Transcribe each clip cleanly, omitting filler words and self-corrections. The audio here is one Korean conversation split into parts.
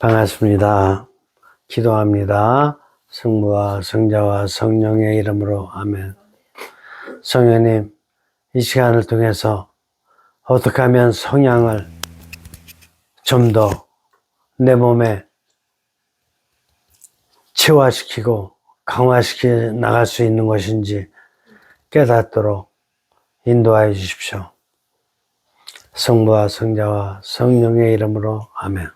반갑습니다. 기도합니다. 성부와 성자와 성령의 이름으로 아멘. 성령님, 이 시간을 통해서 어떻게 하면 성향을 좀 더 내 몸에 체화시키고 강화시켜 나갈 수 있는 것인지 깨닫도록 인도하여 주십시오. 성부와 성자와 성령의 이름으로 아멘.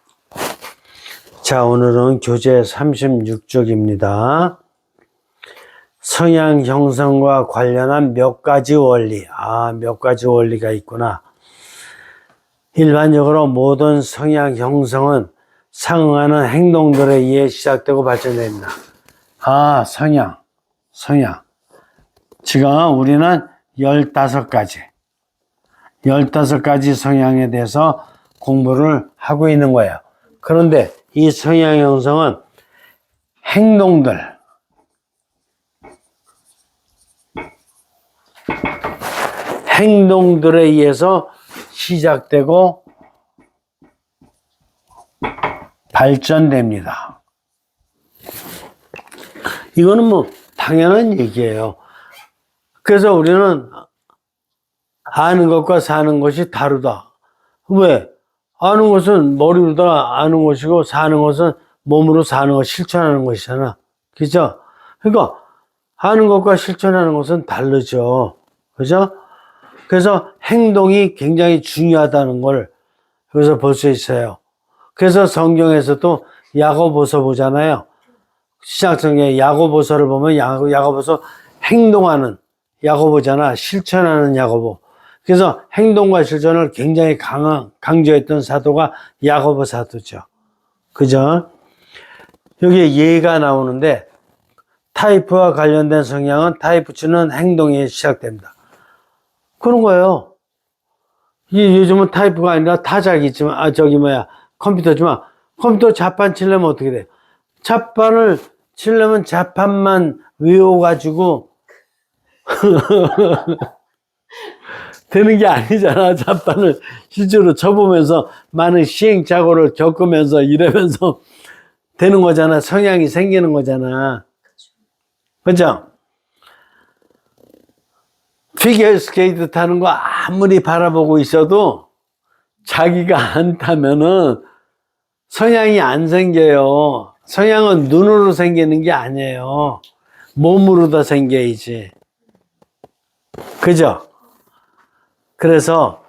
자, 오늘은 교재 36쪽입니다. 성향 형성과 관련한 몇 가지 원리. 몇 가지 원리가 있구나. 일반적으로 모든 성향 형성은 상응하는 행동들에 의해 시작되고 발전됩니다. 성향. 지금 우리는 15가지 성향에 대해서 공부를 하고 있는 거예요. 그런데 이 성향 형성은 행동들에 의해서 시작되고 발전됩니다. 이거는 뭐 당연한 얘기예요. 그래서 우리는 아는 것과 사는 것이 다르다. 왜? 아는 것은 머리로다가 아는 것이고 사는 것은 몸으로 사는 것, 실천하는 것이잖아. 그죠? 그러니까 아는 것과 실천하는 것은 다르죠. 그죠? 그래서 행동이 굉장히 중요하다는 걸 여기서 볼 수 있어요. 그래서 성경에서도 야고보서 보잖아요. 시작성경에 야고보서를 보면 야고보서 행동하는 야고보잖아. 실천하는 야고보. 그래서 행동과 실천을 굉장히 강조했던 사도가 야고보 사도죠. 그죠? 여기에 예가 나오는데 타입과 관련된 성향은 타입 2는 행동이 시작됩니다. 그런 거예요. 요즘은 타입가 아니라 타작이지만, 컴퓨터지만, 컴퓨터 자판 치려면 어떻게 돼요? 자판을 치려면 자판만 외워가지고, 되는 게 아니잖아. 자판을 실제로 쳐보면서 많은 시행착오를 겪으면서 이러면서 되는 거잖아. 성향이 생기는 거잖아. 그죠? 피겨스케이트 타는 거 아무리 바라보고 있어도 자기가 안 타면은 성향이 안 생겨요. 성향은 눈으로 생기는 게 아니에요. 몸으로 다 생겨야지. 그죠? 그래서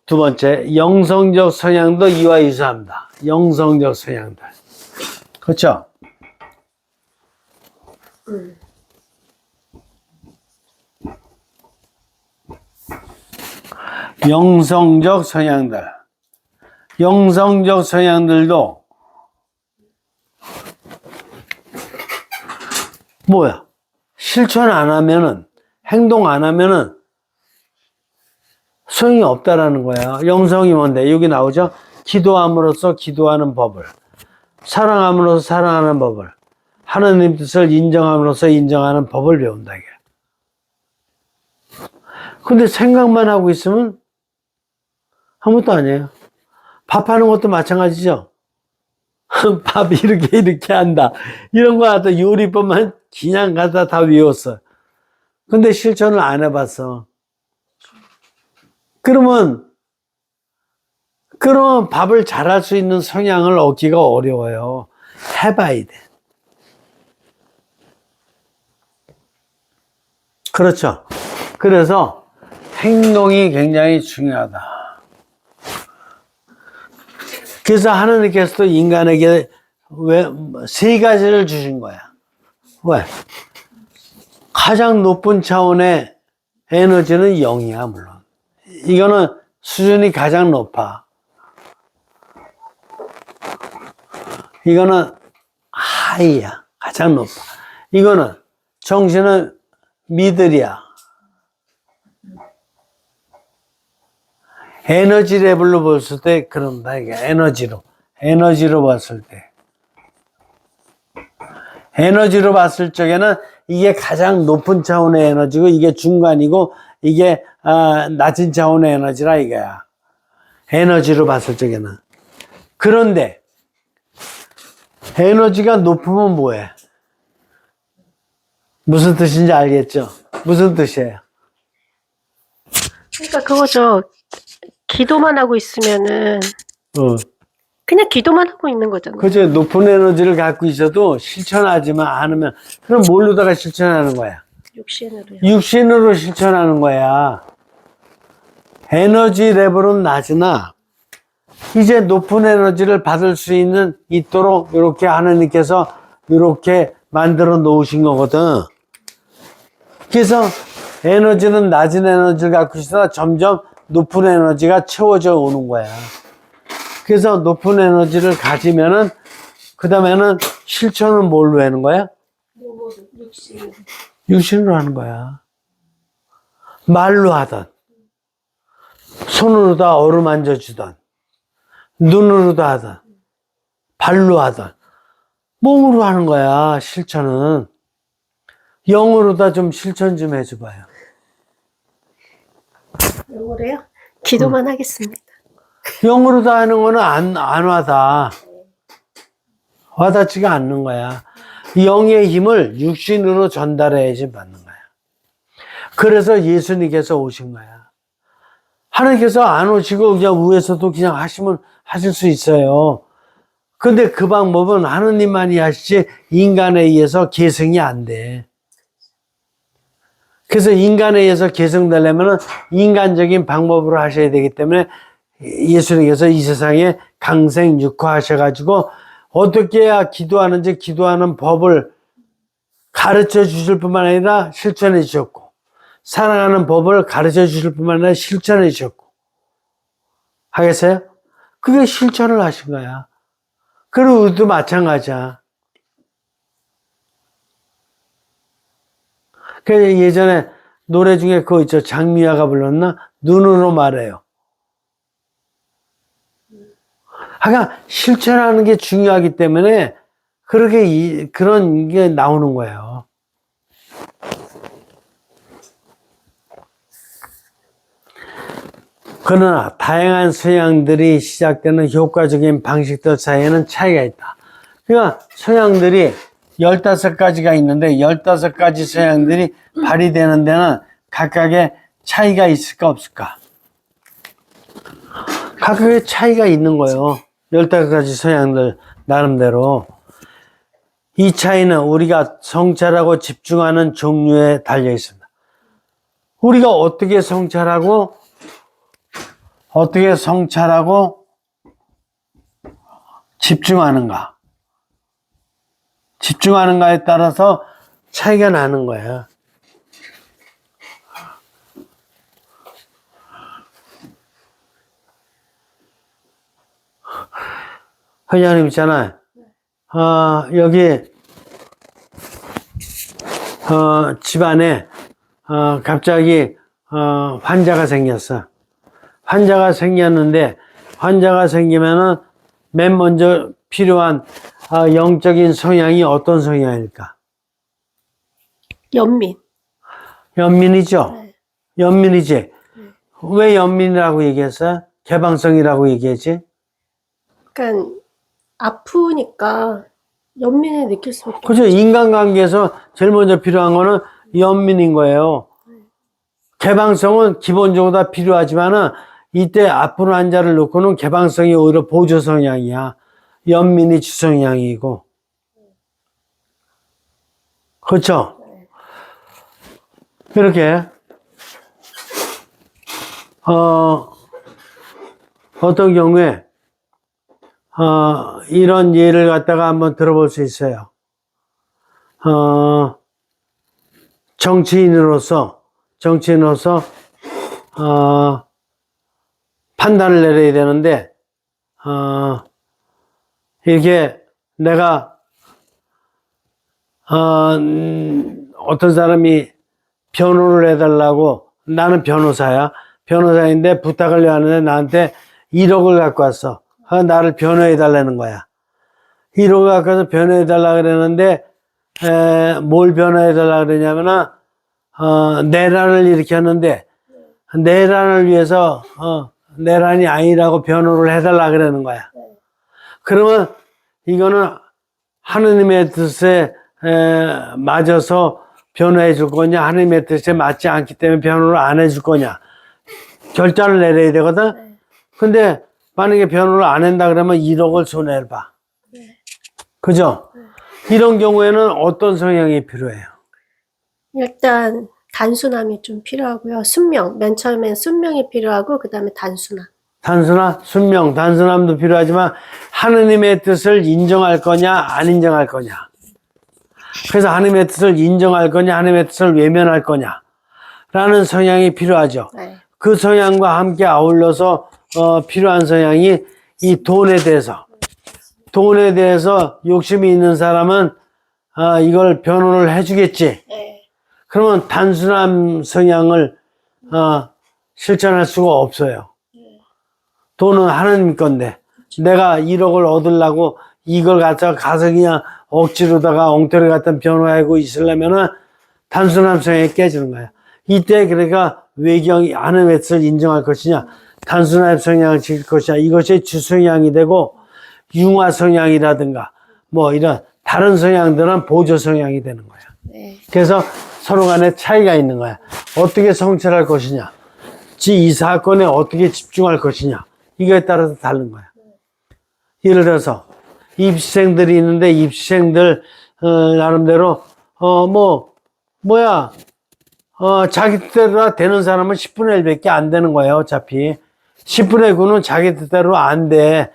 두 번째, 영성적 성향도 이와 유사합니다. 영성적 성향들. 그렇죠? 영성적 성향들도 뭐야? 실천 안 하면은, 행동 안 하면은 소용이 없다라는 거야. 영성이 뭔데? 여기 나오죠? 기도함으로써 기도하는 법을, 사랑함으로써 사랑하는 법을, 하나님 뜻을 인정함으로써 인정하는 법을 배운다 이게. 근데 생각만 하고 있으면 아무것도 아니에요. 밥하는 것도 마찬가지죠. 밥 이렇게 한다. 이런 거 갖다 요리법만 그냥 갖다 다 외웠어. 근데 실천을 안 해봤어. 그러면 밥을 잘할 수 있는 성향을 얻기가 어려워요. 해봐야 돼. 그렇죠. 그래서 행동이 굉장히 중요하다. 그래서 하나님께서도 인간에게 세 가지를 주신 거야. 왜? 가장 높은 차원의 에너지는 0이야, 물론. 이거는 수준이 가장 높아. 이거는 하이야. 가장 높아. 이거는 정신은 미들이야. 에너지 레벨로 봤을 때 그런다 이게. 에너지로 봤을 때. 에너지로 봤을 적에는 이게 가장 높은 차원의 에너지고 이게 중간이고 이게 낮은 차원의 에너지라 이거야. 에너지로 봤을 적에는. 그런데 에너지가 높으면 뭐해? 무슨 뜻인지 알겠죠? 무슨 뜻이에요? 그러니까 그거죠. 기도만 하고 있으면은 어. 그냥 기도만 하고 있는 거잖아요. 그죠? 높은 에너지를 갖고 있어도 실천하지만 않으면, 그럼 뭘로다가 실천하는 거야? 육신으로요. 육신으로 실천하는 거야. 에너지 레벨은 낮으나, 이제 높은 에너지를 받을 수 있도록, 이렇게 하나님께서 이렇게 만들어 놓으신 거거든. 그래서 에너지는 낮은 에너지를 갖고 있으나 점점 높은 에너지가 채워져 오는 거야. 그래서 높은 에너지를 가지면은, 그 다음에는 실천은 뭘로 하는 거야? 육신. 육신으로 하는 거야. 말로 하던, 손으로 다 어루만져 주던, 눈으로 다 하던, 발로 하던, 몸으로 하는 거야, 실천은. 영어로 다 좀 실천 좀 해줘봐요. 영어로요? 기도만 하겠습니다. 영어로 다 하는 거는 안 와닿아. 와닿지가 않는 거야. 영의 힘을 육신으로 전달해야지 받는 거야. 그래서 예수님께서 오신 거야. 하나님께서 안 오시고 그냥 위에서도 그냥 하실 수 있어요. 근데 그 방법은 하느님만이 하시지 인간에 의해서 계승이 안 돼. 그래서 인간에 의해서 계승되려면 인간적인 방법으로 하셔야 되기 때문에 예수님께서 이 세상에 강생육화하셔가지고 어떻게 해야 기도하는지 기도하는 법을 가르쳐 주실 뿐만 아니라 실천해 주셨고, 사랑하는 법을 가르쳐 주실 뿐만 아니라 실천해 주셨고, 하겠어요? 그게 실천을 하신 거야. 그리고 우리도 마찬가지야. 그 예전에 노래 중에 그거 있죠. 장미화가 불렀나? 눈으로 말해요. 하여간 실천하는 게 중요하기 때문에 그런 게 나오는 거예요. 그러나 다양한 서양들이 시작되는 효과적인 방식들 사이에는 차이가 있다. 그러니까 서양들이 15가지가 있는데 15가지 서양들이 발휘되는 데는 각각의 차이가 있을까 없을까? 각각의 차이가 있는 거예요. 15가지 서양들 나름대로. 이 차이는 우리가 성찰하고 집중하는 종류에 달려 있습니다. 우리가 어떻게 성찰하고 집중하는가에 따라서 차이가 나는 거야. 회장님 있잖아요. 여기 집안에 갑자기 환자가 생겼어. 환자가 생겼는데, 환자가 생기면은 맨 먼저 필요한 영적인 성향이 어떤 성향일까? 연민이죠? 네. 연민이지? 네. 왜 연민이라고 얘기했어요? 개방성이라고 얘기했지? 그러니까 아프니까 연민을 느낄 수밖에 없죠. 그죠? 인간관계에서 제일 먼저 필요한 거는 연민인 거예요. 개방성은 기본적으로 다 필요하지만은 이때 아픈 환자를 놓고는 개방성이 오히려 보조 성향이야. 연민이 주성향이고. 그렇죠? 이렇게 어떤 경우에 이런 예를 갖다가 한번 들어볼 수 있어요. 정치인으로서 판단을 내려야 되는데, 이렇게 내가, 어떤 사람이 변호를 해달라고, 나는 변호사야. 변호사인데 부탁을 하는데 나한테 1억을 갖고 왔어. 나를 변호해달라는 거야. 1억을 갖고 와서 변호해달라 그러는데, 뭘 변호해달라 그러냐면은, 내란을 일으켰는데, 내란을 위해서, 내란이 아니라고 변호를 해달라 그러는 거야. 그러면 이거는 하느님의 뜻에 맞아서 변호해 줄 거냐, 하느님의 뜻에 맞지 않기 때문에 변호를 안 해줄 거냐, 결단을 내려야 되거든. 네. 근데 만약에 변호를 안 한다 그러면 1억을 손해를 봐. 네. 그죠? 이런 경우에는 어떤 성향이 필요해요? 일단 단순함이 좀 필요하고요. 순명. 맨 처음엔 순명이 필요하고 그다음에 단순함. 순명, 단순함도 필요하지만 하느님의 뜻을 인정할 거냐, 안 인정할 거냐. 그래서 하느님의 뜻을 인정할 거냐, 하느님의 뜻을 외면할 거냐. 라는 성향이 필요하죠. 네. 그 성향과 함께 아울러서 필요한 성향이 이 돈에 대해서 욕심이 있는 사람은 이걸 변호를 해주겠지. 네. 그러면 단순한 성향을 실천할 수가 없어요. 돈은 하느님 건데 내가 1억을 얻으려고 이걸 가서 그냥 억지로다가 엉터리 같은 변호하고 있으려면은 단순한 성향이 깨지는 거야. 이때 그러니까 외경이 하느님의 뜻을 인정할 것이냐, 단순한 성향을 지킬 것이냐, 이것이 주성향이 되고 융화 성향이라든가 뭐 이런 다른 성향들은 보조 성향이 되는 거야. 네. 그래서 서로 간에 차이가 있는 거야. 어떻게 성찰할 것이냐, 이 사건에 어떻게 집중할 것이냐, 이거에 따라서 다른 거야. 예를 들어서 입시생들이 있는데 입시생들 나름대로 자기 뜻대로 되는 사람은 10분의 1밖에 안 되는 거예요. 어차피 10분의 9는 자기 뜻대로 안 돼.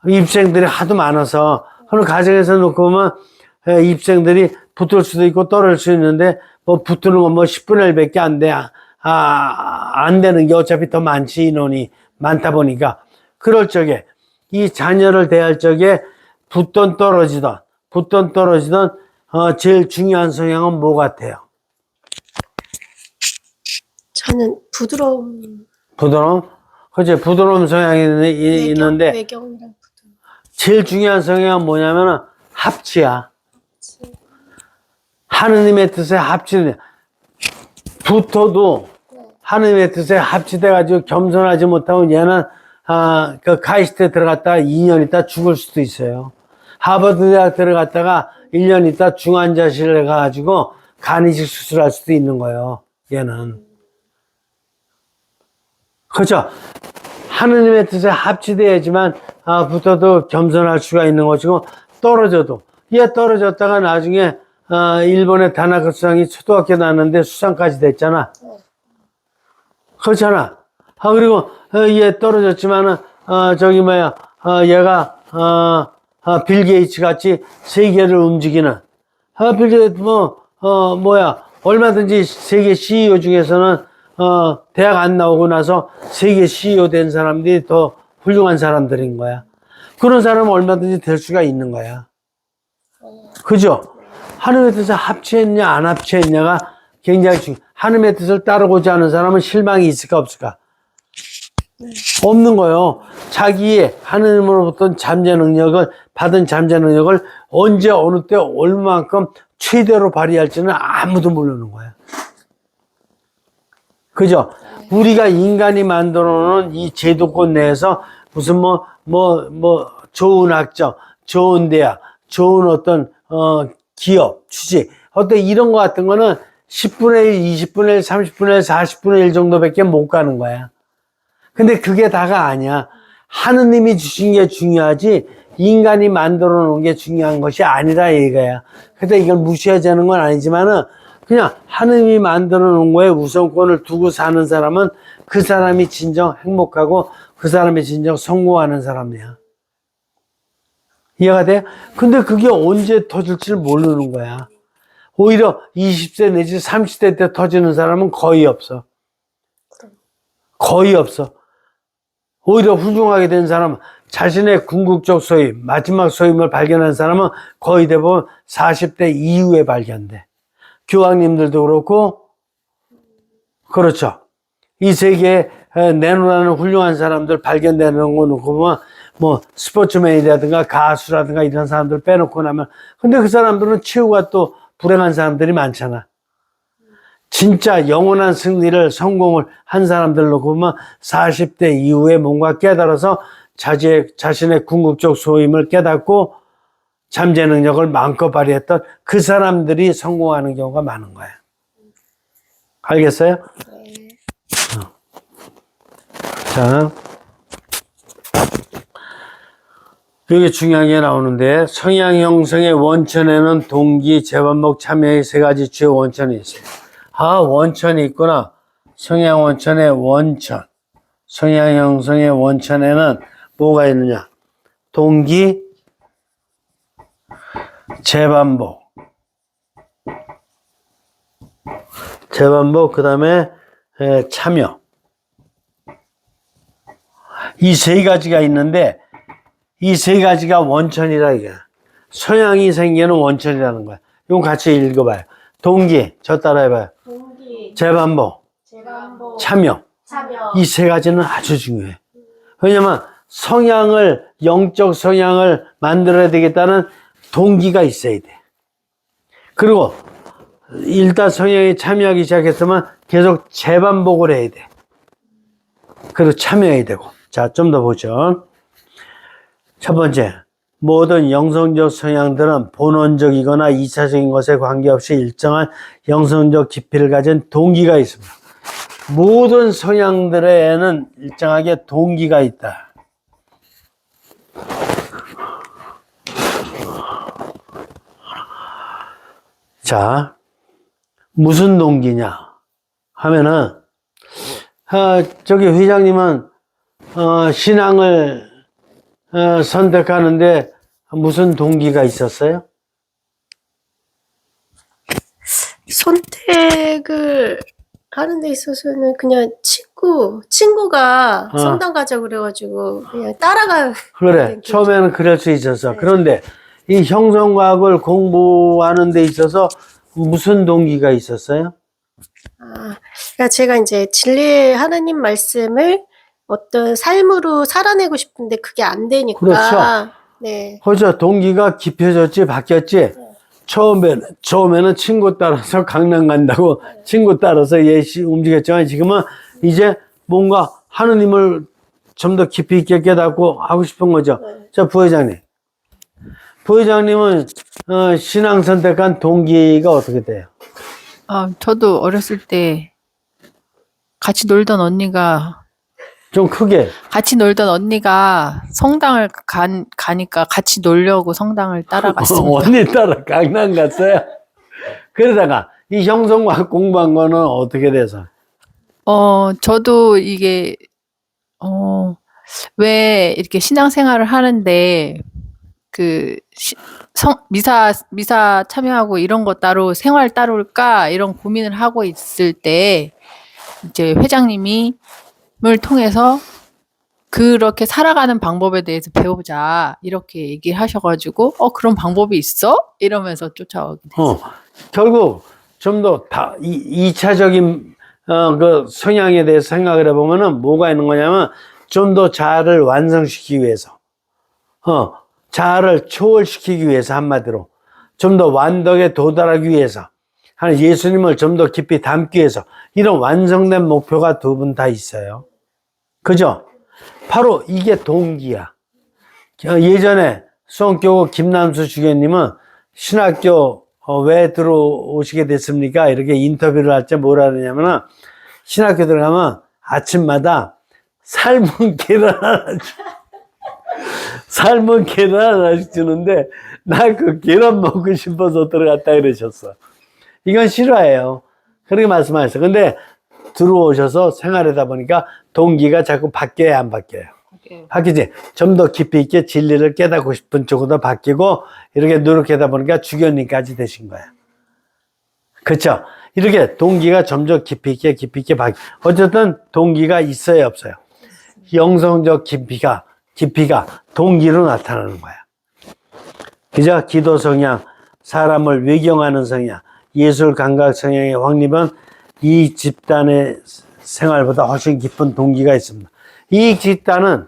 입시생들이 하도 많아서 그런 가정에서 놓고 보면 입시생들이 붙을 수도 있고 떨어질 수 있는데 뭐 붙는 건 뭐 10분의 1밖에 안 돼. 안 되는 게 어차피 더 많지. 인원이 많다 보니까. 그럴 적에 이 자녀를 대할 적에 붙던 떨어지던 제일 중요한 성향은 뭐 같아요? 저는 부드러움. 그치, 부드러움 성향이 있는데 외경이랑 부드러움. 제일 중요한 성향은 뭐냐면은 합치야. 하느님의 뜻에 합치는, 붙어도 하느님의 뜻에 합치돼가지고 겸손하지 못하고 얘는 그 가이스트에 들어갔다가 2년 있다 죽을 수도 있어요. 하버드 대학 들어갔다가 1년 있다 중환자실에 해가지고 간이식 수술할 수도 있는 거예요. 얘는. 그렇죠. 하느님의 뜻에 합치돼야지만 붙어도 겸손할 수가 있는 것이고, 떨어져도 얘 떨어졌다가 나중에 일본의 다나카 수상이 초등학교 나왔는데 수상까지 됐잖아. 그렇잖아. 그리고 얘 떨어졌지만은 얘가 빌 게이츠 같이 세계를 움직이는 빌 게이츠 얼마든지 세계 CEO 중에서는 대학 안 나오고 나서 세계 CEO 된 사람들이 더 훌륭한 사람들인 거야. 그런 사람은 얼마든지 될 수가 있는 거야. 그죠? 하느님의 뜻을 합치했냐 안 합치했냐가 굉장히 중요해. 하느님의 뜻을 따르고자 하는 사람은 실망이 있을까 없을까? 없는 거예요. 자기의 하느님으로부터 받은 잠재 능력을 언제 어느 때 얼마만큼 최대로 발휘할지는 아무도 모르는 거야. 그죠? 우리가 인간이 만들어 놓은 이 제도권 내에서 무슨 좋은 학점, 좋은 대학, 좋은 어떤 기업, 취직, 어떤 이런 거 같은 거는 10분의 1, 20분의 1, 30분의 1, 40분의 1 정도밖에 못 가는 거야. 근데 그게 다가 아니야. 하느님이 주신 게 중요하지 인간이 만들어 놓은 게 중요한 것이 아니라 이거야. 근데 이걸 무시하자는 건 아니지만은 그냥 하느님이 만들어 놓은 거에 우선권을 두고 사는 사람은 그 사람이 진정 행복하고 그 사람이 진정 성공하는 사람이야. 이해가 돼? 근데 그게 언제 터질지 모르는 거야. 오히려 20세 내지 30대 때 터지는 사람은 거의 없어. 거의 없어. 오히려 훌륭하게 된 사람은 자신의 궁극적 소임, 마지막 소임을 발견한 사람은 거의 대부분 40대 이후에 발견돼. 교황님들도 그렇고, 그렇죠. 이 세계에 내놓으라는 훌륭한 사람들 발견되는 거 놓고 보면, 스포츠맨이라든가 가수라든가 이런 사람들 빼놓고 나면, 근데 그 사람들은 최후가 또 불행한 사람들이 많잖아. 진짜 영원한 승리를 성공을 한 사람들 놓고 보면 40대 이후에 뭔가 깨달아서 자신의 궁극적 소임을 깨닫고 잠재 능력을 마음껏 발휘했던 그 사람들이 성공하는 경우가 많은 거예요. 알겠어요? 네. 자, 여기 중요한 게 나오는데, 성향 형성의 원천에는 동기, 재반복, 참여의 세 가지 주요 원천이 있어요. 아, 원천이 있구나. 성향 원천의 원천. 성향 형성의 원천에는 뭐가 있느냐? 동기, 재반복, 그 다음에 참여. 이 세 가지가 있는데, 이 세 가지가 원천이라 이게. 성향이 생기는 원천이라는 거야. 이거 같이 읽어봐요. 동기, 저 따라해봐요. 동기, 재반복, 재반복, 참여. 이 세 가지는 아주 중요해. 왜냐면 영적 성향을 만들어야 되겠다는 동기가 있어야 돼. 그리고 일단 성향에 참여하기 시작했으면 계속 재반복을 해야 돼. 그리고 참여해야 되고. 자, 좀 더 보죠. 첫 번째, 모든 영성적 성향들은 본원적이거나 이차적인 것에 관계없이 일정한 영성적 깊이를 가진 동기가 있습니다. 모든 성향들에는 일정하게 동기가 있다. 자, 무슨 동기냐 하면은, 저기 회장님은 신앙을 선택하는데 무슨 동기가 있었어요? 선택을 하는 데 있어서는 그냥 친구가 성당 가자고 그래가지고 그냥 따라가. 그래, 처음에는 그럴 수 있었어. 네. 그런데 이 형성과학을 공부하는 데 있어서 무슨 동기가 있었어요? 그러니까 제가 이제 진리의 하나님 말씀을 어떤 삶으로 살아내고 싶은데 그게 안 되니까. 그렇죠. 네. 그렇죠. 동기가 깊어졌지, 바뀌었지. 처음에는 친구 따라서 강남 간다고 친구 따라서 움직였지만 지금은 이제 뭔가 하느님을 좀 더 깊이 있게 깨닫고 하고 싶은 거죠. 네. 자, 부회장님. 부회장님은 신앙 선택한 동기가 어떻게 돼요? 저도 어렸을 때 같이 놀던 언니가 좀 크게. 성당을 가니까 같이 놀려고 성당을 따라갔습니다. 언니 따라 강남 갔어요? 그러다가 이 형성과학 공부한 거는 어떻게 돼서? 저도 이게 왜 이렇게 신앙생활을 하는데 미사 참여하고 이런 거 따로 생활 따로일까 이런 고민을 하고 있을 때 이제 회장님을 통해서 그렇게 살아가는 방법에 대해서 배우자 이렇게 얘기를 하셔가지고 그런 방법이 있어? 이러면서 쫓아오게 됐어요. 결국 좀 더 2차적인 그 성향에 대해서 생각을 해보면은 뭐가 있는 거냐면 좀 더 자아를 완성시키기 위해서 자아를 초월시키기 위해서 한마디로 좀 더 완덕에 도달하기 위해서 하는 예수님을 좀 더 깊이 담기 위해서 이런 완성된 목표가 두 분 다 있어요. 그죠? 바로 이게 동기야. 예전에 수원교구 김남수 주교님은 신학교 왜 들어오시게 됐습니까? 이렇게 인터뷰를 할 때 뭐라 하냐면은 신학교 들어가면 아침마다 삶은 계란 하나씩 주는데 나 그 계란 먹고 싶어서 들어갔다 그러셨어. 이건 실화예요. 그렇게 말씀하셨어요. 근데 들어오셔서 생활하다 보니까 동기가 자꾸 바뀌어야 안 바뀌어요? 바뀌지. 좀 더 깊이 있게 진리를 깨닫고 싶은 쪽으로 바뀌고 이렇게 노력하다 보니까 주교님까지 되신 거야. 그렇죠? 이렇게 동기가 점점 깊이 있게 바뀌. 어쨌든 동기가 있어요, 없어요? 영성적 깊이가 동기로 나타나는 거야. 그죠? 기도 성향, 사람을 외경하는 성향, 예술 감각 성향의 확립은 이 집단의 생활보다 훨씬 깊은 동기가 있습니다. 이 집단들은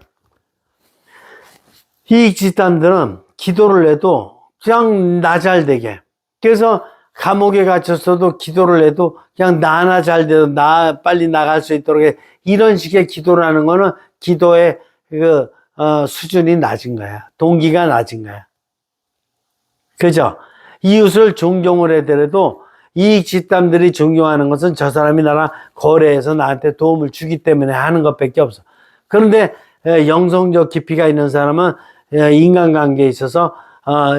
기도를 해도 그냥 나 잘 되게. 그래서 감옥에 갇혔어도 기도를 해도 그냥 나나 잘 돼도 나 빨리 나갈 수 있도록 해. 이런 식의 기도를 하는 거는 기도의 수준이 낮은 거야. 동기가 낮은 거야. 그죠? 이웃을 존경을 하더라도 이 집단들이 존경하는 것은 저 사람이 나랑 거래해서 나한테 도움을 주기 때문에 하는 것밖에 없어. 그런데 영성적 깊이가 있는 사람은 인간관계에 있어서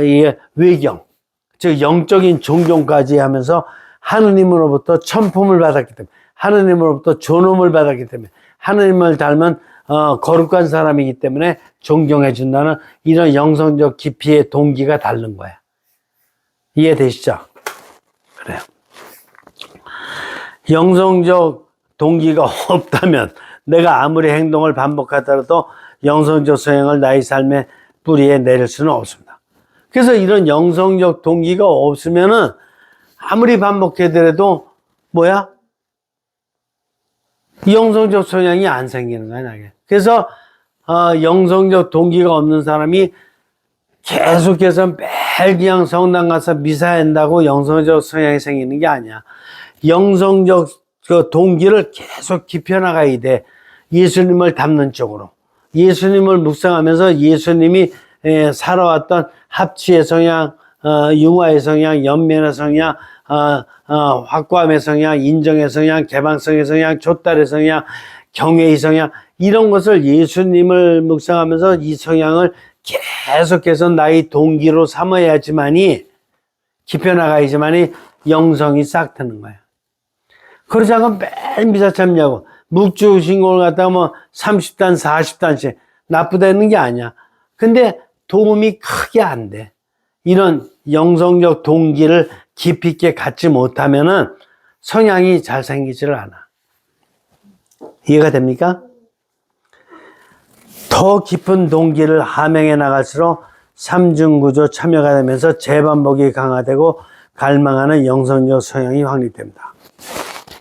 이게 외경, 즉 영적인 존경까지 하면서 하느님으로부터 천품을 받았기 때문에, 하느님으로부터 존엄을 받았기 때문에, 하느님을 닮은 거룩한 사람이기 때문에 존경해 준다는 이런 영성적 깊이의 동기가 다른 거야. 이해되시죠? 그래요. 영성적 동기가 없다면 내가 아무리 행동을 반복하더라도 영성적 소양을 나의 삶의 뿌리에 내릴 수는 없습니다. 그래서 이런 영성적 동기가 없으면은 아무리 반복하더라도 뭐야? 영성적 소양이 안 생기는 거야, 나게. 그래서 영성적 동기가 없는 사람이 계속해서 매일 그냥 성당 가서 미사한다고 영성적 성향이 생기는 게 아니야. 영성적 그 동기를 계속 깊혀나가야 돼. 예수님을 닮는 쪽으로. 예수님을 묵상하면서 예수님이 살아왔던 합치의 성향, 융화의 성향, 연면의 성향, 확고함의 성향, 인정의 성향, 개방성의 성향, 좆달의 성향, 경외의 성향, 이런 것을 예수님을 묵상하면서 이 성향을 계속해서 나의 동기로 삼아야지만이, 깊혀나가야지만이 영성이 싹 트는 거야. 그러지 않고 매일 미사 참여하고 묵주 신공을 갖다가 뭐 30단, 40단씩 나쁘다는 게 아니야. 근데 도움이 크게 안 돼. 이런 영성적 동기를 깊이 있게 갖지 못하면은 성향이 잘 생기지를 않아. 이해가 됩니까? 더 깊은 동기를 함양해 나갈수록 삼중구조 참여가 되면서 재반복이 강화되고 갈망하는 영성적 성향이 확립됩니다.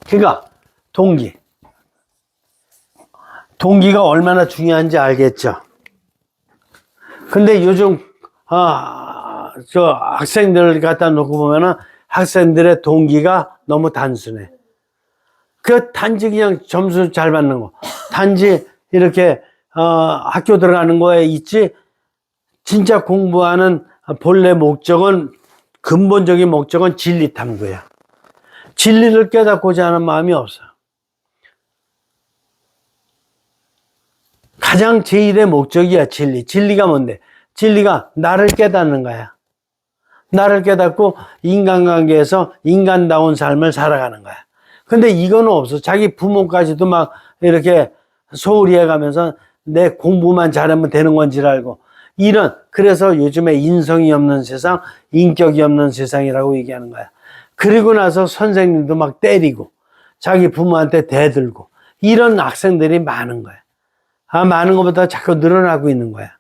그러니까 동기가 얼마나 중요한지 알겠죠? 근데 요즘 저 학생들을 갖다 놓고 보면은 학생들의 동기가 너무 단순해. 그 단지 그냥 점수 잘 받는 거, 단지 이렇게 학교 들어가는 거에 있지, 진짜 공부하는 본래 목적은, 근본적인 목적은 진리 탐구야. 진리를 깨닫고자 하는 마음이 없어. 가장 제일의 목적이야, 진리. 진리가 뭔데? 진리가 나를 깨닫는 거야. 나를 깨닫고 인간관계에서 인간다운 삶을 살아가는 거야. 근데 이거는 없어. 자기 부모까지도 막 이렇게 소홀히 해가면서 내 공부만 잘하면 되는 건지를 알고, 그래서 요즘에 인성이 없는 세상, 인격이 없는 세상이라고 얘기하는 거야. 그리고 나서 선생님도 막 때리고, 자기 부모한테 대들고, 이런 학생들이 많은 거야. 많은 것보다 자꾸 늘어나고 있는 거야.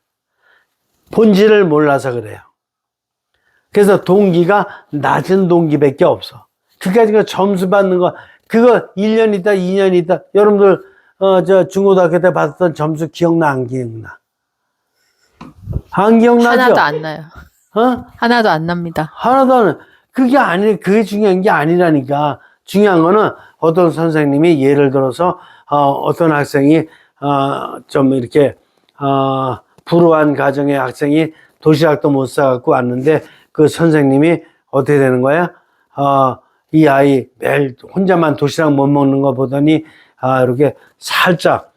본질을 몰라서 그래요. 그래서 동기가 낮은 동기밖에 없어. 그까짓 점수 받는 거, 그거 1년 있다, 2년 있다. 여러분들, 저 중고등학교 때 받았던 점수 기억나, 안 기억나? 안 기억나죠? 하나도 안 나요. 하나도 안 납니다. 하나도 안, 그게 중요한 게 아니라니까. 중요한 거는 어떤 선생님이 예를 들어서, 어떤 학생이, 좀 이렇게, 불우한 가정의 학생이 도시락도 못 사갖고 왔는데 그 선생님이 어떻게 되는 거야? 이 아이 매일 혼자만 도시락 못 먹는 거 보더니, 이렇게 살짝,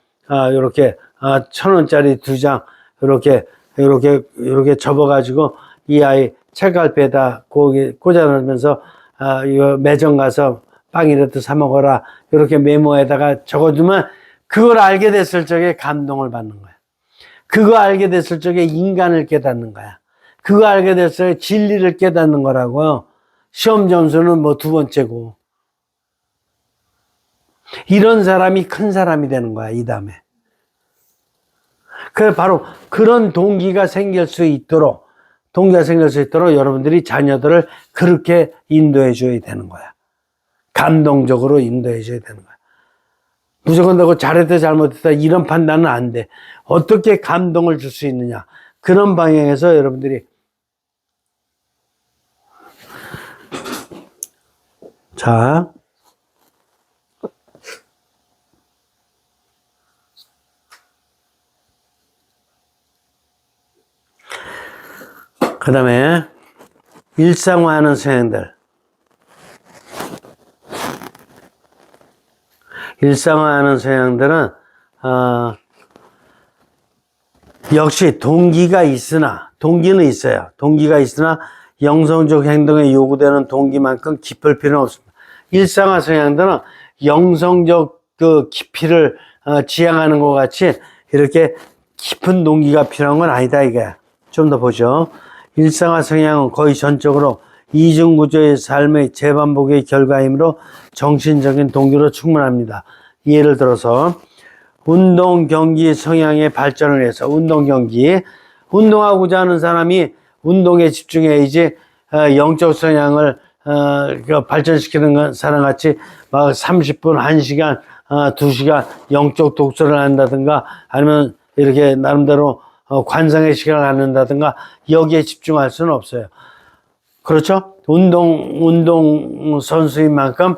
이렇게, 1,000원짜리 2장, 이렇게 접어가지고 이 아이 책갈피에다 거기 꽂아놓으면서, 이거 매점 가서 빵이라도 사 먹어라. 이렇게 메모에다가 적어주면 그걸 알게 됐을 적에 감동을 받는 거야. 그거 알게 됐을 적에 인간을 깨닫는 거야. 그거 알게 됐을 적에 진리를 깨닫는 거라고요. 시험 점수는 뭐 2번째고. 이런 사람이 큰 사람이 되는 거야, 이 다음에. 그래, 바로 그런 동기가 생길 수 있도록 여러분들이 자녀들을 그렇게 인도해 줘야 되는 거야. 감동적으로 인도해 줘야 되는 거야. 무조건 너가 잘했다 잘못했다 이런 판단은 안 돼. 어떻게 감동을 줄 수 있느냐. 그런 방향에서 여러분들이 자, 그 다음에 일상화하는 성향들. 일상화하는 성향들은 역시 동기가 있으나, 동기는 있어요. 동기가 있으나 영성적 행동에 요구되는 동기만큼 깊을 필요는 없습니다. 일상화 성향들은 영성적 그 깊이를 지향하는 것 같이 이렇게 깊은 동기가 필요한 건 아니다 이거야. 좀 더 보죠. 일상화 성향은 거의 전적으로 이중구조의 삶의 재반복의 결과이므로 정신적인 동기로 충분합니다. 예를 들어서 운동 경기 성향의 발전을 위해서 운동하고자 하는 사람이 운동에 집중해야지 영적 성향을 발전시키는 사람 같이 막 30분, 1시간, 2시간 영적 독서를 한다든가 아니면 이렇게 나름대로 관상의 시간을 갖는다든가 여기에 집중할 수는 없어요. 그렇죠? 운동 선수인 만큼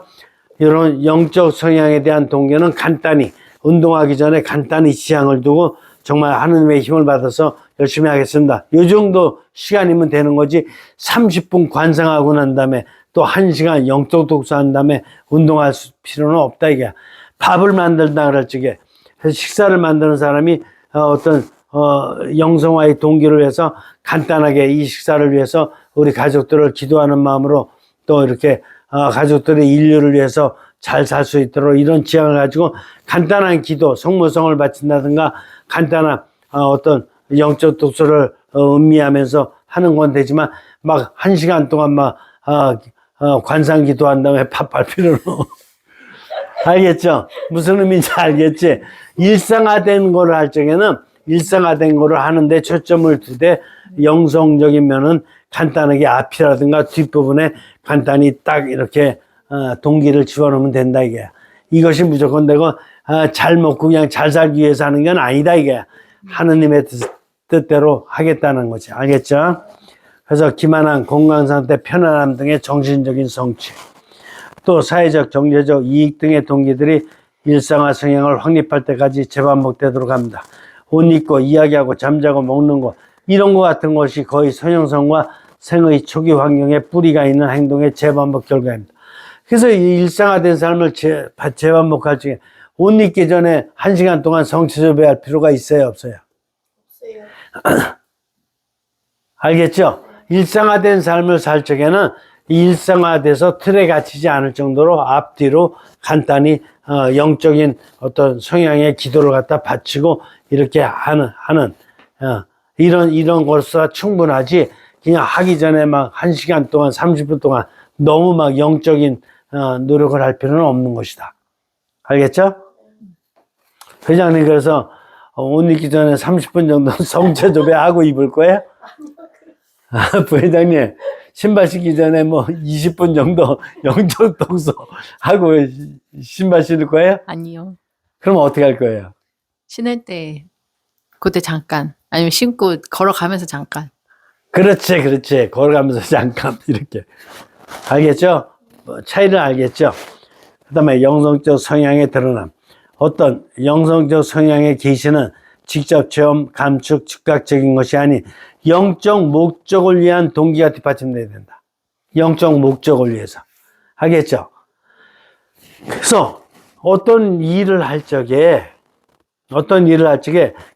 이런 영적 성향에 대한 동기는 간단히 운동하기 전에 간단히 지향을 두고 정말 하느님의 힘을 받아서 열심히 하겠습니다. 이 정도 시간이면 되는 거지 30분 관상하고 난 다음에 또 1시간 영적 독서한 다음에 운동할 필요는 없다 이게. 밥을 만들다 그럴 적에 식사를 만드는 사람이 어떤 영성화의 동기를 위해서 간단하게 이 식사를 위해서 우리 가족들을 기도하는 마음으로 또 이렇게 가족들의 인류를 위해서 잘 살 수 있도록 이런 지향을 가지고 간단한 기도, 성모성을 바친다든가 간단한 어떤 영적 독서를 음미하면서 하는 건 되지만 막 1시간 동안 막 관상 기도한 다음에 밥할 필요는 알겠죠? 무슨 의미인지 알겠지? 일상화된 거를 할 적에는 일상화된 거를 하는데 초점을 두되 영성적인 면은 간단하게 앞이라든가 뒷부분에 간단히 딱 이렇게 동기를 집어넣으면 된다 이게. 이것이 무조건 되고 잘 먹고 그냥 잘 살기 위해서 하는 건 아니다 이게. 하느님의 뜻대로 하겠다는 거지. 알겠죠? 그래서 기만한 건강상태, 편안함 등의 정신적인 성취, 또 사회적, 경제적 이익 등의 동기들이 일상화 성향을 확립할 때까지 재반복되도록 합니다. 옷 입고 이야기하고 잠자고 먹는 것 이런 것 같은 것이 거의 선형성과 생의 초기 환경에 뿌리가 있는 행동의 재반복 결과입니다. 그래서 이 일상화된 삶을 재반복할 적에 옷 입기 전에 1시간 동안 성체조배할 필요가 있어요 없어요? 없어요. 알겠죠? 일상화된 삶을 살 적에는 일상화돼서 틀에 갇히지 않을 정도로 앞뒤로 간단히 영적인 어떤 성향의 기도를 갖다 바치고 이렇게 하는 이런 것으로 충분하지. 그냥 하기 전에 막 1시간 동안 30분 동안 너무 막 영적인 노력을 할 필요는 없는 것이다. 알겠죠? 회장님 그래서 옷 입기 전에 30분 정도 성체조배 하고 입을 거예요? 부회장님 신발 신기 전에 뭐 20분 정도 영적 독서 하고 신발 신을 거예요? 아니요. 그럼 어떻게 할 거예요? 신을 때 그때 잠깐 아니면 신고 걸어가면서 잠깐. 그렇지. 걸어가면서 잠깐 이렇게. 알겠죠? 차이를 알겠죠? 그 다음에 영성적 성향의 드러남. 어떤 영성적 성향의 계시는 직접 체험, 감축, 즉각적인 것이 아닌 영적 목적을 위한 동기가 뒷받침돼야 된다. 영적 목적을 위해서. 알겠죠? 그래서 어떤 일을 할 적에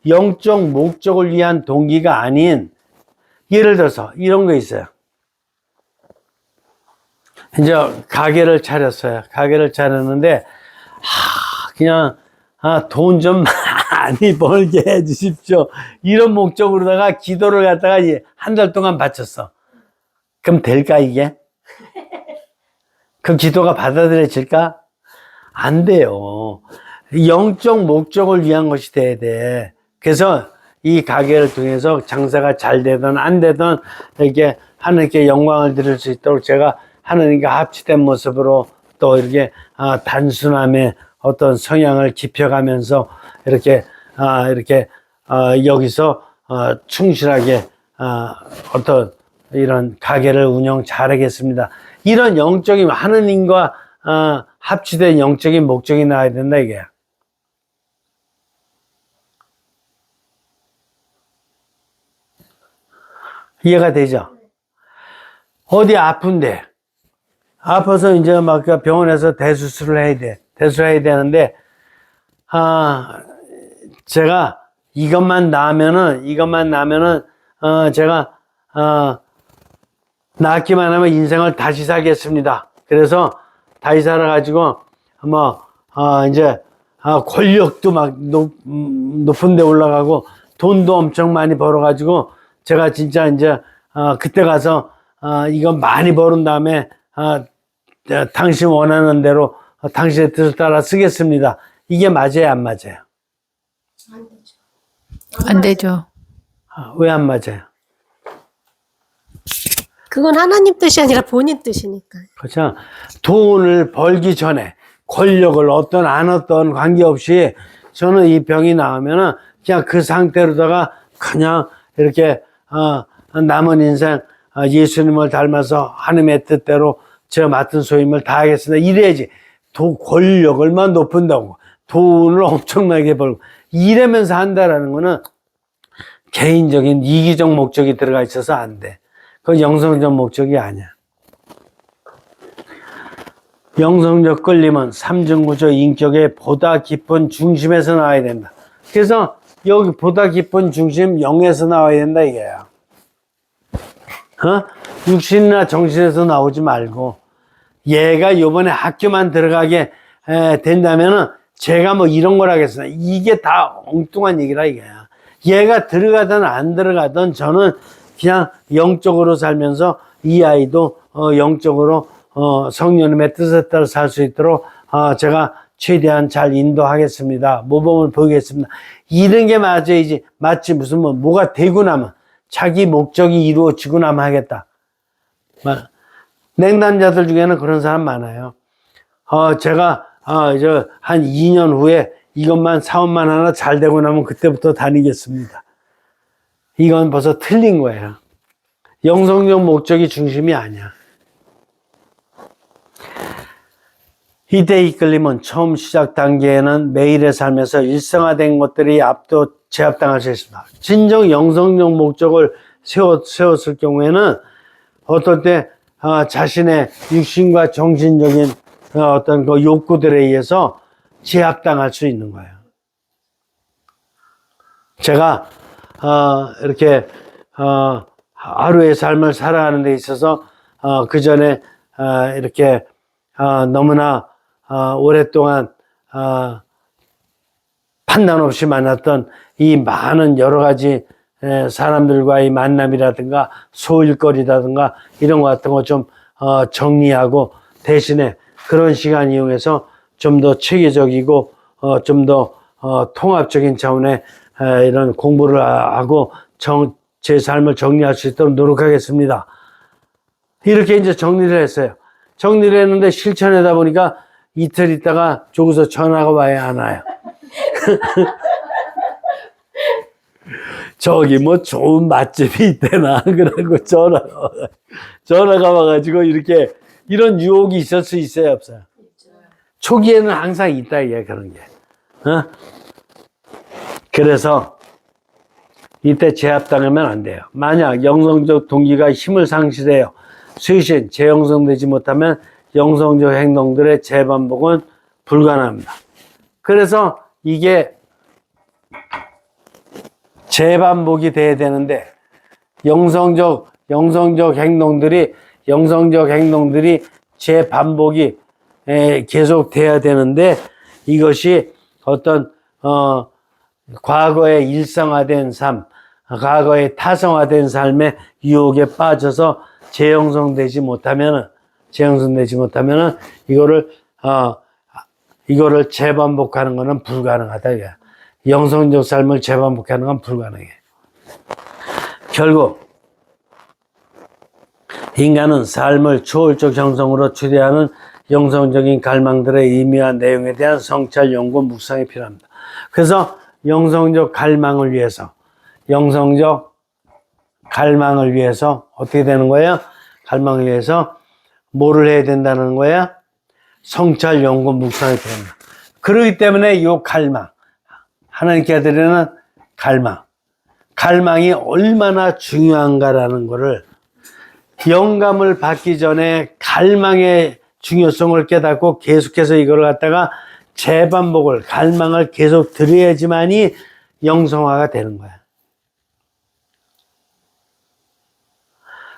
영적 목적을 위한 동기가 아닌 예를 들어서 이런 거 있어요. 이제 가게를 차렸어요. 가게를 차렸는데 그냥 돈 좀 많이 벌게 해 주십시오. 이런 목적으로다가 기도를 갖다가 한 달 동안 바쳤어. 그럼 될까 이게? 그 기도가 받아들여질까? 안 돼요. 영적 목적을 위한 것이 돼야 돼. 그래서 이 가게를 통해서 장사가 잘 되든 안 되든 이렇게 하나님께 영광을 드릴 수 있도록 제가 하나님과 합치된 모습으로 또 이렇게 단순함의 어떤 성향을 깊여가면서 이렇게 여기서 충실하게 어떤 이런 가게를 운영 잘하겠습니다. 이런 영적인 하느님과 합치된 영적인 목적이 나와야 된다 이게. 이해가 되죠? 어디 아픈데, 아파서 이제 막 병원에서 대수술을 해야 돼. 대수술을 해야 되는데, 제가 이것만 나으면은, 제가, 낫기만 하면 인생을 다시 살겠습니다. 그래서 다시 살아가지고, 이제, 권력도 막 높은 데 올라가고, 돈도 엄청 많이 벌어가지고, 제가 진짜 이제, 그때 가서, 이거 많이 벌은 다음에, 당신 원하는 대로 당신의 뜻을 따라 쓰겠습니다. 이게 맞아요, 안 맞아요? 안 되죠. 왜 안 맞아요? 그건 하나님 뜻이 아니라 본인 뜻이니까요. 그렇죠. 돈을 벌기 전에 권력을 어떤 안 어떤 관계없이 저는 이 병이 나오면은 그냥 그 상태로다가 그냥 이렇게 남은 인생 예수님을 닮아서 하나님의 뜻대로 제가 맡은 소임을 다하겠습니다. 이래야지. 권력 얼마나 높은다고 돈을 엄청나게 벌고 이러면서 한다라는 거는 개인적인 이기적 목적이 들어가 있어서 안 돼. 그건 영성적 목적이 아니야. 영성적 끌림은 삼중구조 인격의 보다 깊은 중심에서 나와야 된다. 그래서 여기 보다 깊은 중심 영에서 나와야 된다 이거야. 육신이나 정신에서 나오지 말고 얘가 요번에 학교만 들어가게 된다면은 제가 뭐 이런 걸 하겠습니다. 이게 다 엉뚱한 얘기라 이거야. 얘가 들어가든 안 들어가든 저는 그냥 영적으로 살면서 이 아이도 영적으로 성령님의 뜻에 따라 살 수 있도록 제가 최대한 잘 인도하겠습니다. 모범을 보이겠습니다. 이런 게 맞아야지. 맞지 무슨 뭐가 되고 나면 자기 목적이 이루어지고 나면 하겠다. 냉담자들 중에는 그런 사람 많아요. 제가 한 2년 후에 이것만 사업만 하나 잘 되고 나면 그때부터 다니겠습니다. 이건 벌써 틀린 거예요. 영성적 목적이 중심이 아니야. 이때 이끌림은 처음 시작 단계에는 매일의 삶에서 일상화된 것들이 제압당할 수 있습니다. 진정 영성적 목적을 세웠을 경우에는 어떨 때 자신의 육신과 정신적인 어떤 그 욕구들에 의해서 제압당할 수 있는 거예요. 제가 이렇게 하루의 삶을 살아가는 데 있어서 그 전에 이렇게 너무나 오랫동안 판단 없이 만났던 이 많은 여러 가지 사람들과의 만남이라든가 소일거리라든가 이런 것 같은 거 좀 정리하고 대신에 그런 시간 이용해서 좀 더 체계적이고 좀 더 통합적인 차원의 이런 공부를 하고 제 삶을 정리할 수 있도록 노력하겠습니다. 이렇게 이제 정리를 했어요. 정리를 했는데 실천하다 보니까 이틀 있다가 저기서 전화가 와야 하나요? 저기 뭐 좋은 맛집이 있대나 그러고 전화가 와가지고 이렇게 이런 유혹이 있을 수 있어요, 없어요? 초기에는 항상 있다 이게 그런 게. 그래서 이때 제압당하면 안 돼요. 만약 영성적 동기가 힘을 상실해요. 수신 재영성되지 못하면 영성적 행동들의 재반복은 불가능합니다. 그래서 이게 재반복이 돼야 되는데 영성적 행동들이 재반복이 계속 돼야 되는데 이것이 어떤 과거의 일상화된 삶, 과거의 타성화된 삶의 유혹에 빠져서 재형성되지 못하면은 이거를 재반복하는 것은 불가능하다. 영성적 삶을 재반복하는 건 불가능해. 결국 인간은 삶을 초월적 형성으로 추대하는 영성적인 갈망들의 의미와 내용에 대한 성찰, 연구, 묵상이 필요합니다. 그래서 영성적 갈망을 위해서 어떻게 되는 거예요? 갈망을 위해서 뭐를 해야 된다는 거야? 성찰, 연구, 묵상이 필요합니다. 그렇기 때문에 이 갈망, 하나님께 드리는 갈망이 얼마나 중요한가라는 거를 영감을 받기 전에 갈망의 중요성을 깨닫고 계속해서 이걸 갖다가 재반복을, 갈망을 계속 드려야지만이 영성화가 되는 거야.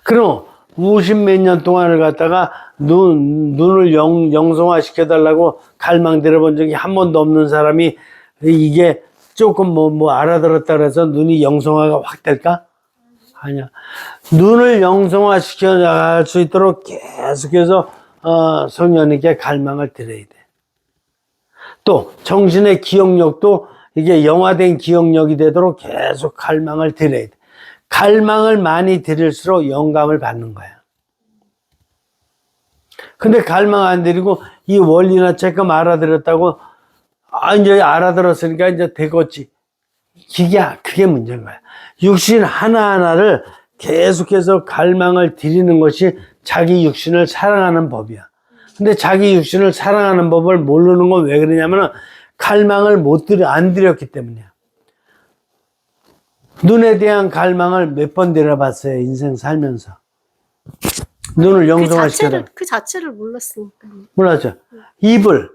그럼 50몇 년 동안을 갖다가 눈을 영성화 시켜달라고 갈망 들어본 적이 한 번도 없는 사람이 이게 조금 뭐 알아들었다 그래서 눈이 영성화가 확 될까? 아니야. 눈을 영성화 시켜 나갈 수 있도록 계속해서 성령님께 갈망을 드려야 돼. 또 정신의 기억력도 이게 영화된 기억력이 되도록 계속 갈망을 드려야 돼. 갈망을 많이 드릴수록 영감을 받는 거야. 근데 갈망 안 드리고 이 원리나 조금 알아들었다고 이제 알아들었으니까 이제 되겠지. 그게 문제인 거야. 육신 하나하나를 계속해서 갈망을 드리는 것이 자기 육신을 사랑하는 법이야. 근데 자기 육신을 사랑하는 법을 모르는 건 왜 그러냐면은 갈망을 안 드렸기 때문이야. 눈에 대한 갈망을 몇 번 드려봤어요, 인생 살면서. 눈을 영성화시켜라. 그 자체를 몰랐으니까. 몰랐죠. 입을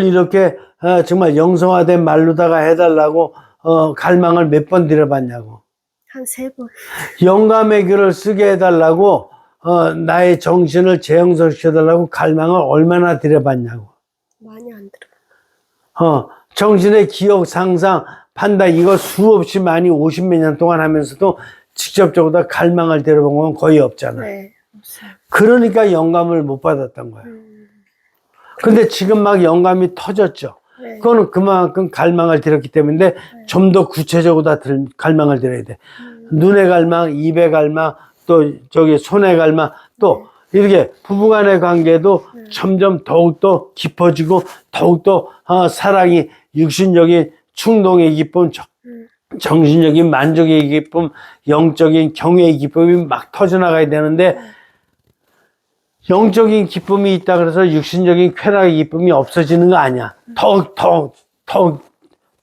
이렇게 정말 영성화된 말로다가 해달라고 갈망을 몇 번 드려봤냐고. 한 3번. 영감의 글을 쓰게 해달라고 나의 정신을 재영성시켜달라고 갈망을 얼마나 드려봤냐고. 많이 안 들어. 정신의 기억, 상상, 판단 이거 수없이 많이 50몇 년 동안 하면서도 직접적으로 갈망을 드려본 건 거의 없잖아. 네, 없어요. 그러니까 영감을 못 받았던 거야. 근데 지금 막 영감이 터졌죠. 네. 그거는 그만큼 갈망을 드렸기 때문에 좀 더 구체적으로 갈망을 드려야 돼. 눈의 갈망, 입의 갈망, 또 저기 손의 갈망, 또 이렇게 부부간의 관계도 점점 더욱더 깊어지고 더욱더 사랑이 육신적인 충동의 기쁨, 정신적인 만족의 기쁨, 영적인 경외의 기쁨이 막 터져나가야 되는데 영적인 기쁨이 있다 그래서 육신적인 쾌락의 기쁨이 없어지는 거 아니야.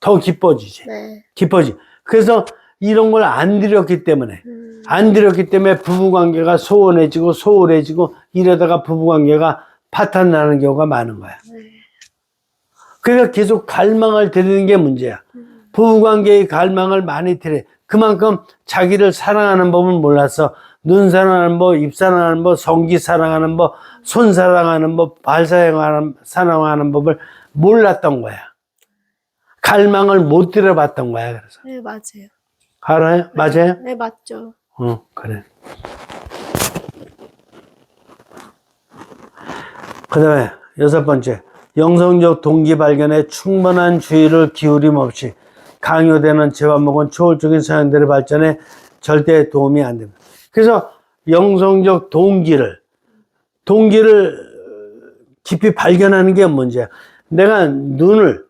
더 기뻐지지. 네. 기뻐지. 그래서 이런 걸 안 드렸기 때문에 부부관계가 소원해지고 이러다가 부부관계가 파탄나는 경우가 많은 거야. 그러니까 계속 갈망을 드리는 게 문제야. 부부관계의 갈망을 많이 드려. 그만큼 자기를 사랑하는 법을 몰라서 눈 사랑하는 법, 입 사랑하는 법, 성기 사랑하는 법, 손 사랑하는 법, 발 사랑하는 법을 몰랐던 거야. 갈망을 못 들여봤던 거야. 그래서. 네, 맞아요. 알아요? 맞아요? 네, 맞죠. 그래. 그 다음에 6번째. 영성적 동기 발견에 충분한 주의를 기울임 없이 강요되는 재반복은 초월적인 성향들의 발전에 절대 도움이 안 됩니다. 그래서 영성적 동기를 깊이 발견하는 게 문제야. 내가 눈을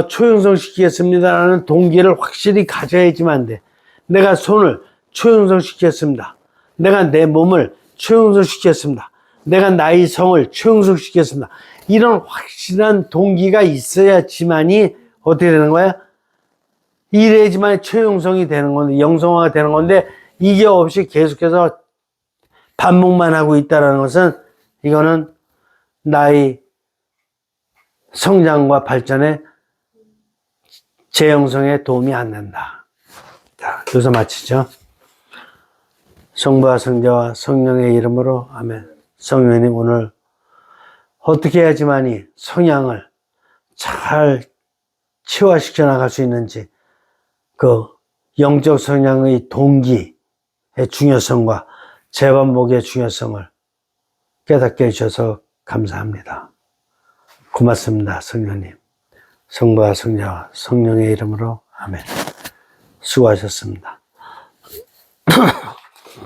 초영성시키겠습니다라는 동기를 확실히 가져야지만 안 돼. 내가 손을 초영성시키겠습니다. 내가 내 몸을 초영성시키겠습니다. 내가 나의 성을 초영성시키겠습니다. 이런 확실한 동기가 있어야지만이 어떻게 되는 거야? 이래야지만 초영성이 되는 건데, 영성화가 되는 건데, 이게 없이 계속해서 반복만 하고 있다는 것은 이거는 나의 성장과 발전에 재영성에 도움이 안 된다. 자, 여기서 마치죠. 성부와 성자와 성령의 이름으로 아멘. 성령님 오늘 어떻게 해야지만이 성향을 잘 치유시켜 나갈 수 있는지 그 영적 성향의 동기의 중요성과 재반복의 중요성을 깨닫게 해주셔서 감사합니다. 고맙습니다. 성령님. 성부와 성자와 성령의 이름으로 아멘. 수고하셨습니다.